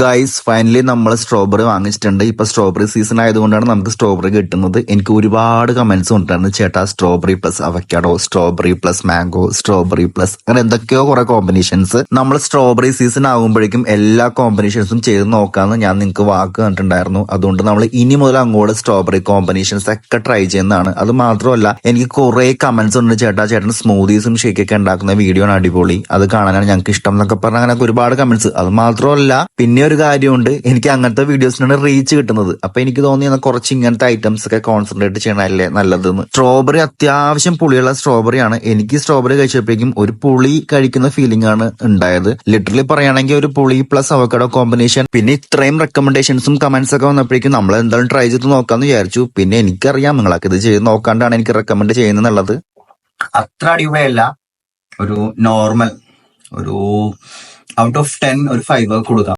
Guys finally നമ്മൾ strawberry വാങ്ങിച്ചിട്ടുണ്ട്. ഇപ്പൊ സ്ട്രോബെറി സീസൺ ആയതുകൊണ്ടാണ് നമുക്ക് സ്ട്രോബെറി കിട്ടുന്നത്. എനിക്ക് ഒരുപാട് കമന്റ്സ് ഉണ്ടായിരുന്നു, ചേട്ടാ strawberry plus avocado, strawberry plus mango, strawberry plus അങ്ങനെ എന്തൊക്കെയോ കുറെ കോമ്പിനേഷൻസ്. നമ്മൾ സ്ട്രോബെറി സീസൺ ആകുമ്പോഴേക്കും എല്ലാ കോമ്പിനേഷൻസും ചെയ്ത് നോക്കാന്ന് ഞാൻ നിങ്ങൾക്ക് വാക്ക് കണ്ടിട്ടുണ്ടായിരുന്നു. അതുകൊണ്ട് നമ്മൾ ഇനി മുതൽ അങ്ങോട്ട് സ്ട്രോബെറി കോമ്പിനേഷൻസ് ഒക്കെ ട്രൈ ചെയ്യുന്നതാണ്. അത് മാത്രമല്ല എനിക്ക് കുറെ കമന്റ്സ് ഉണ്ട്, ചേട്ടൻ സ്മൂത്തീസും ഷേക്കൊക്കെ ഉണ്ടാക്കുന്ന വീഡിയോ ആണ് അടിപൊളി, അത് കാണാനാണ് ഞങ്ങൾക്ക് ഇഷ്ടം എന്നൊക്കെ പറഞ്ഞാൽ അങ്ങനെ ഒരുപാട് കമന്റ്സ്. അത് മാത്രമല്ല പിന്നെ ഒരു കാര്യമുണ്ട്, എനിക്ക് അങ്ങനത്തെ വീഡിയോസിനാണ് റീച്ച് കിട്ടുന്നത്. അപ്പൊ എനിക്ക് തോന്നി കുറച്ച് ഇങ്ങനത്തെ ഐറ്റംസ് ഒക്കെ കോൺസെൻട്രേറ്റ് ചെയ്യണല്ലേ നല്ലതെന്ന്. സ്ട്രോബെറി അത്യാവശ്യം പുളിയുള്ള സ്ട്രോബെറി ആണ്. എനിക്ക് സ്ട്രോബെറി കഴിച്ചപ്പോഴേക്കും ഒരു പുളി കഴിക്കുന്ന ഫീലിംഗ് ആണ് ഉണ്ടായത്. ലിറ്ററലി പറയുകയാണെങ്കിൽ ഒരു പുളി പ്ലസ് അവക്കാഡോ കോമ്പിനേഷൻ. പിന്നെ ഇത്രയും റെക്കമെൻഡേഷൻസും കമന്റ്സ് ഒക്കെ വന്നപ്പോഴേക്കും നമ്മൾ എന്തായാലും ട്രൈ ചെയ്ത് നോക്കാന്ന് വിചാരിച്ചു. പിന്നെ എനിക്കറിയാം നിങ്ങളൊക്കെ ഇത് ചെയ്ത് നോക്കാണ്ടാണ് എനിക്ക് റെക്കമെൻഡ് ചെയ്യുന്നത്. അത്ര അടിപൊളിയല്ല, ഒരു നോർമൽ, ഒരു ഔട്ട് ഓഫ് 10 ഒരു 5 കൊടുക്കാം.